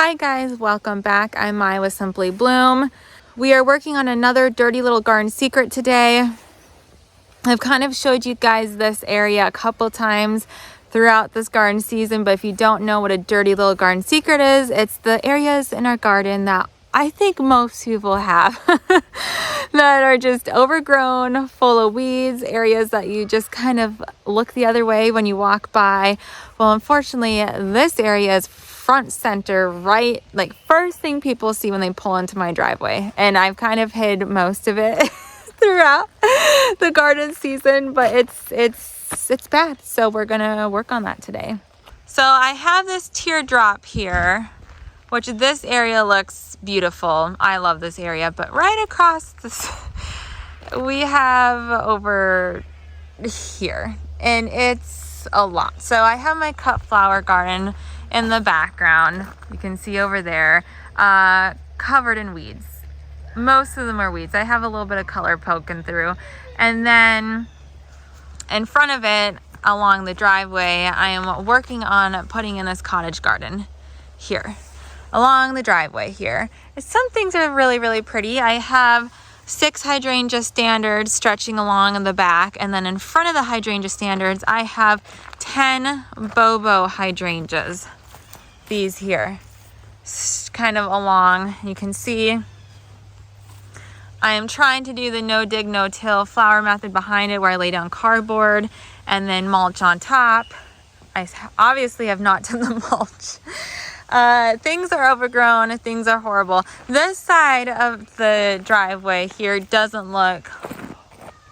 Hi guys, welcome back. I'm Mai with Simply Bloom. We are working on another dirty little garden secret today. I've kind of showed you guys this area a couple times throughout this garden season, but if you don't know what a dirty little garden secret is, it's the areas in our garden that I think most people have that are just overgrown, full of weeds, areas that you just kind of look the other way when you walk by. Well, unfortunately, this area is front center, right, like first thing people see when they pull into my driveway. And I've kind of hid most of it throughout the garden season, but it's bad. So we're gonna work on that today. So I have this teardrop here, which this area looks beautiful. I love this area, but right across this, we have over here, and it's a lot. So I have my cut flower garden in the background. You can see over there, covered in weeds. Most of them are weeds. I have a little bit of color poking through. And then in front of it, along the driveway, I am working on putting in this cottage garden here, along the driveway here. Some things are really, really pretty. I have 6 hydrangea standards stretching along in the back, and then in front of the hydrangea standards, I have 10 bobo hydrangeas. These here, kind of along, you can see. I am trying to do the no dig, no till flower method behind it, where I lay down cardboard and then mulch on top. I obviously have not done the mulch. Things are overgrown, things are horrible. This side of the driveway here doesn't look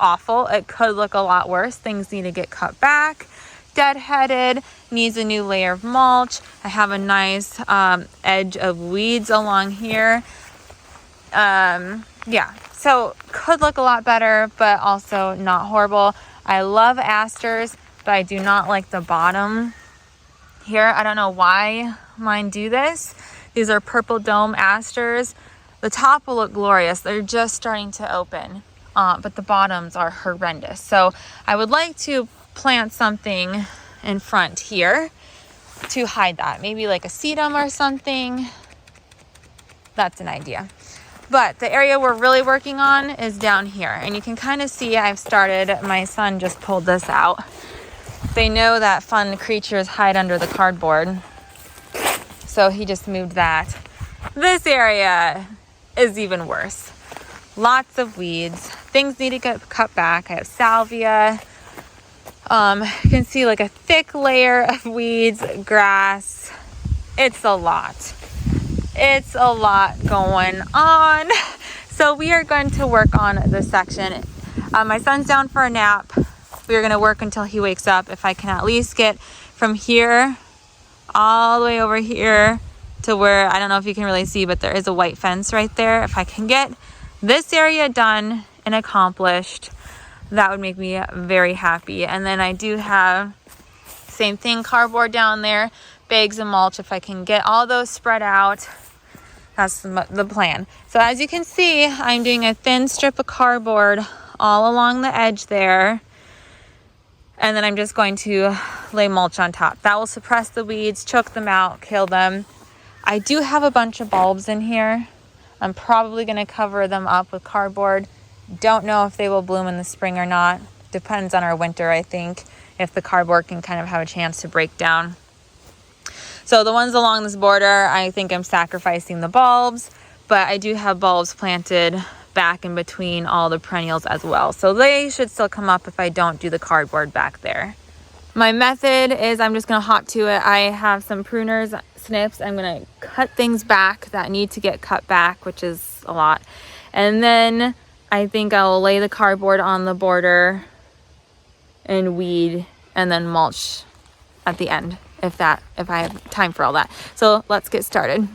awful. It could look a lot worse. Things need to get cut back, deadheaded, needs a new layer of mulch. I have a nice edge of weeds along here. Yeah, so could look a lot better, but also not horrible. I love asters, but I do not like the bottom here. I don't know why mine do this. These are purple dome asters. The top will look glorious. They're just starting to open, but the bottoms are horrendous. So I would like to plant something in front here to hide that. Maybe like a sedum or something. That's an idea. But the area we're really working on is down here. And you can kind of see I've started, my son just pulled this out. They know that fun creatures hide under the cardboard. So he just moved that. This area is even worse. Lots of weeds. Things need to get cut back. I have salvia. You can see like a thick layer of weeds, grass. It's a lot. It's a lot going on. So we are going to work on this section. My son's down for a nap. We are going to work until he wakes up. If I can at least get from here all the way over here to where, I don't know if you can really see, but there is a white fence right there. If I can get this area done and accomplished, that would make me very happy. And then I do have same thing, cardboard down there, bags of mulch. If I can get all those spread out, that's the plan. So as you can see, I'm doing a thin strip of cardboard all along the edge there. And then I'm just going to lay mulch on top. That will suppress the weeds, choke them out, kill them. I do have a bunch of bulbs in here. I'm probably going to cover them up with cardboard. Don't know if they will bloom in the spring or not. Depends on our winter, I think, if the cardboard can kind of have a chance to break down. So the ones along this border, I think I'm sacrificing the bulbs, but I do have bulbs planted back in between all the perennials as well. So they should still come up if I don't do the cardboard back there. My method is I'm just going to hop to it. I have some pruners, snips. I'm going to cut things back that need to get cut back, which is a lot. And then I think I'll lay the cardboard on the border and weed and then mulch at the end if I have time for all that. So let's get started.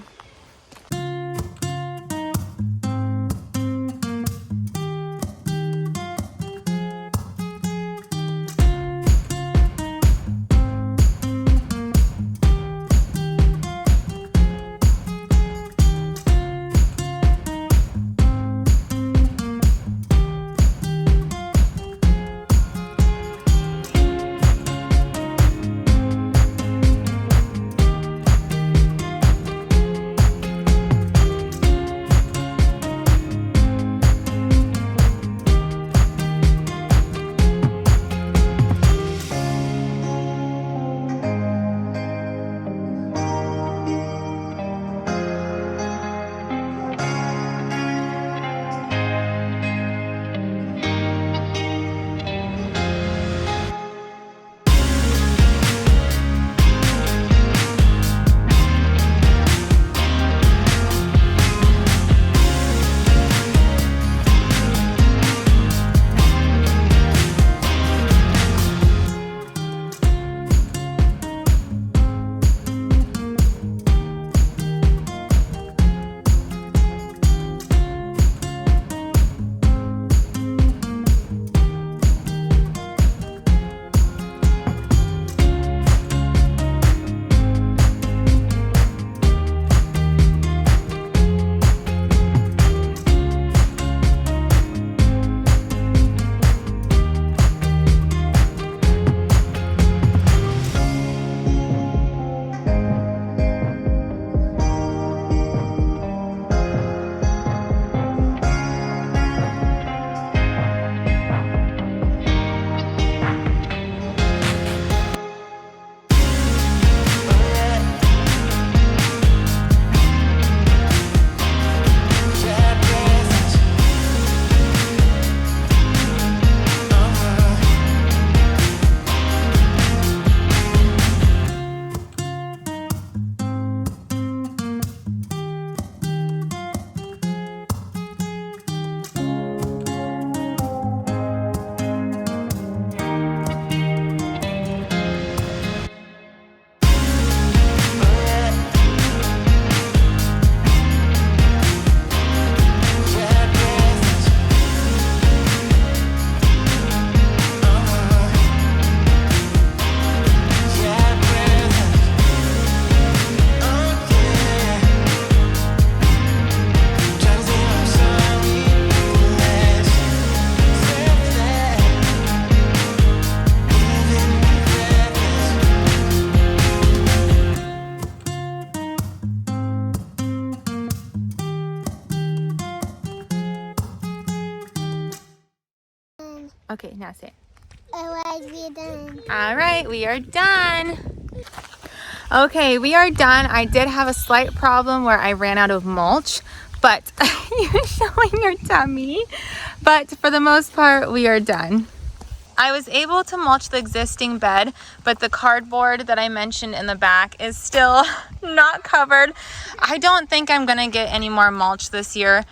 Okay, now say it. Alright, we're done. All right, we are done. Okay, we are done. I did have a slight problem where I ran out of mulch, but you're showing your tummy. But for the most part, we are done. I was able to mulch the existing bed, but the cardboard that I mentioned in the back is still not covered. I don't think I'm gonna get any more mulch this year,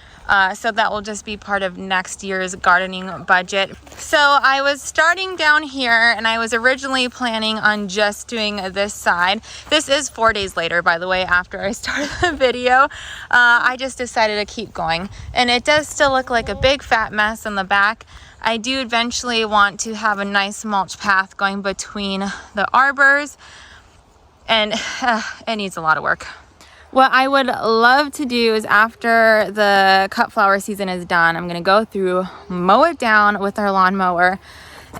so that will just be part of next year's gardening budget. So I was starting down here, and I was originally planning on just doing this side. This is 4 days later, by the way, after I started the video. I just decided to keep going, and it does still look like a big fat mess in the back. I do eventually want to have a nice mulch path going between the arbors, and it needs a lot of work. What I would love to do is after the cut flower season is done, I'm gonna go through, mow it down with our lawnmower,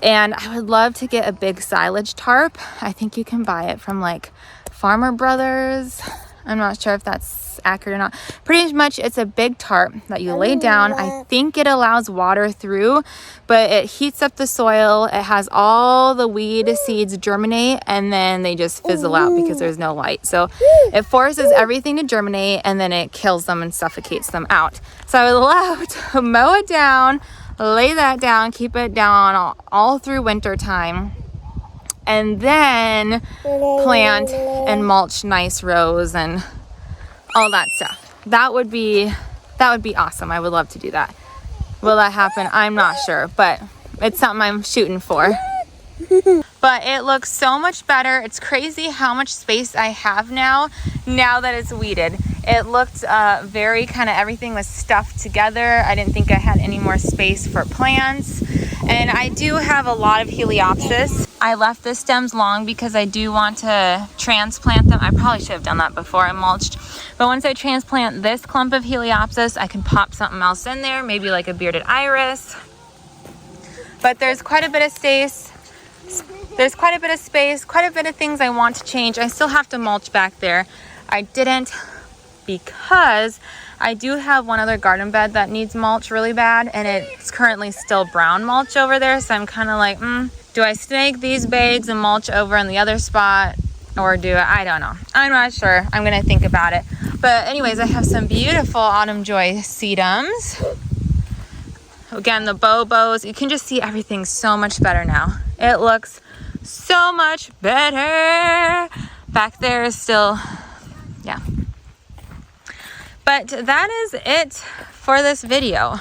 and I would love to get a big silage tarp. I think you can buy it from like Farmer Brothers. I'm not sure if that's accurate or not. Pretty much it's a big tarp that you lay down. I think it allows water through, but it heats up the soil. It has all the weed seeds germinate, and then they just fizzle out because there's no light. So it forces everything to germinate, and then it kills them and suffocates them out. So I would love to mow it down, lay that down, keep it down all through winter time, and then plant and mulch nice rows and all that stuff. That would be awesome. I would love to do that. Will that happen? I'm not sure, but it's something I'm shooting for. But it looks so much better. It's crazy how much space I have now that it's weeded. It looked very kind of, everything was stuffed together. I didn't think I had any more space for plants. And I do have a lot of Heliopsis. I left the stems long because I do want to transplant them. I probably should have done that before I mulched. But once I transplant this clump of Heliopsis, I can pop something else in there, maybe like a bearded iris. But there's quite a bit of space. There's quite a bit of space, quite a bit of things I want to change. I still have to mulch back there. I didn't because I do have one other garden bed that needs mulch really bad, and it's currently still brown mulch over there. So I'm kind of like, do I snake these bags and mulch over in the other spot, or do I don't know. I'm not sure. I'm gonna think about it. But anyways, I have some beautiful Autumn Joy sedums. Again, the Bobos, you can just see everything so much better now. It looks so much better. Back there is still, yeah. But that is it for this video.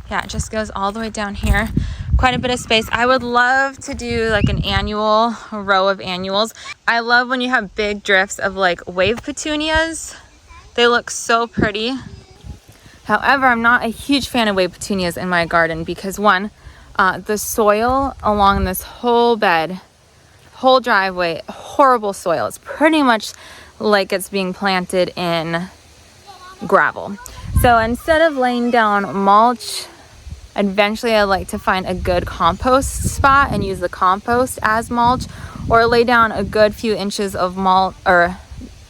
Yeah, it just goes all the way down here. Quite a bit of space. I would love to do like an annual, a row of annuals. I love when you have big drifts of like wave petunias. They look so pretty. However, I'm not a huge fan of wave petunias in my garden because one, the soil along this whole bed, whole driveway, horrible soil. It's pretty much like it's being planted in gravel. So instead of laying down mulch, eventually I like to find a good compost spot and use the compost as mulch, or lay down a good few inches of mulch, or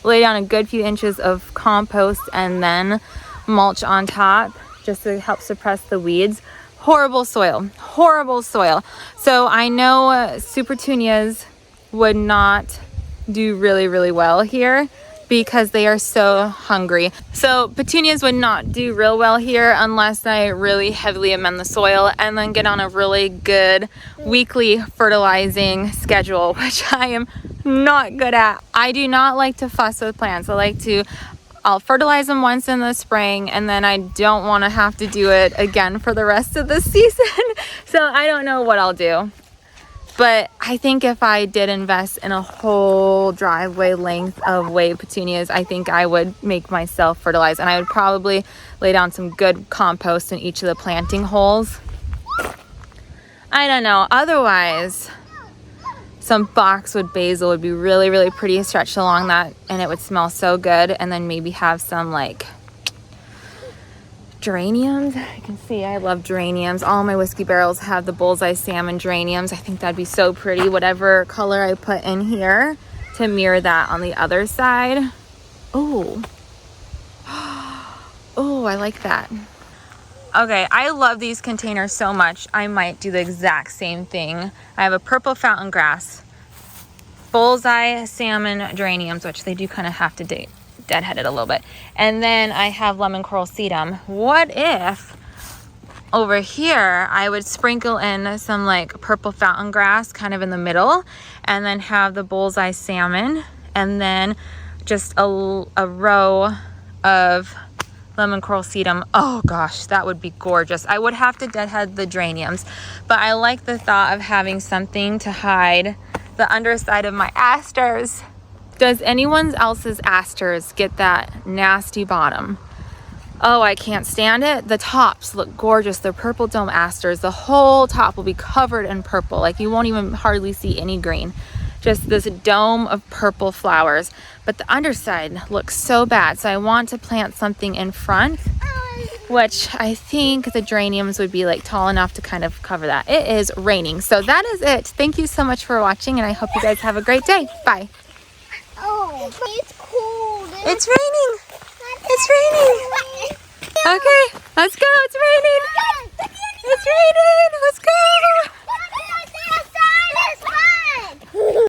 lay down a good few inches of compost and then mulch on top just to help suppress the weeds. Horrible soil. So I know supertunias would not do really well here because they are so hungry. So petunias would not do real well here unless I really heavily amend the soil and then get on a really good weekly fertilizing schedule, which I am not good at. I do not like to fuss with plants. I'll fertilize them once in the spring, and then I don't want to have to do it again for the rest of the season. So I don't know what I'll do. But I think if I did invest in a whole driveway length of wave petunias, I think I would make myself fertilize, and I would probably lay down some good compost in each of the planting holes. I don't know. Otherwise, some boxwood basil would be really pretty stretched along that, and it would smell so good. And then maybe have some like geraniums. You can see I love geraniums. All my whiskey barrels have the bullseye salmon geraniums. I think that'd be so pretty, whatever color I put in here, to mirror that on the other side. Oh, I like that. Okay, I love these containers so much. I might do the exact same thing. I have a purple fountain grass, bullseye salmon geraniums, which they do kind of have to deadhead it a little bit. And then I have lemon coral sedum. What if over here I would sprinkle in some like purple fountain grass kind of in the middle, and then have the bullseye salmon, and then just a row of lemon coral sedum. Oh gosh, that would be gorgeous. I would have to deadhead the geraniums, but I like the thought of having something to hide the underside of my asters. Does anyone else's asters get that nasty bottom? Oh, I can't stand it. The tops look gorgeous. They're purple dome asters. The whole top will be covered in purple. Like you won't even hardly see any green. Just this dome of purple flowers. But the underside looks so bad. So I want to plant something in front, which I think the geraniums would be like tall enough to kind of cover that. It is raining. So that is it. Thank you so much for watching, and I hope you guys have a great day. Bye. Oh, it's cold. It's raining. It's raining. Okay, let's go. It's raining. It's raining. Let's go.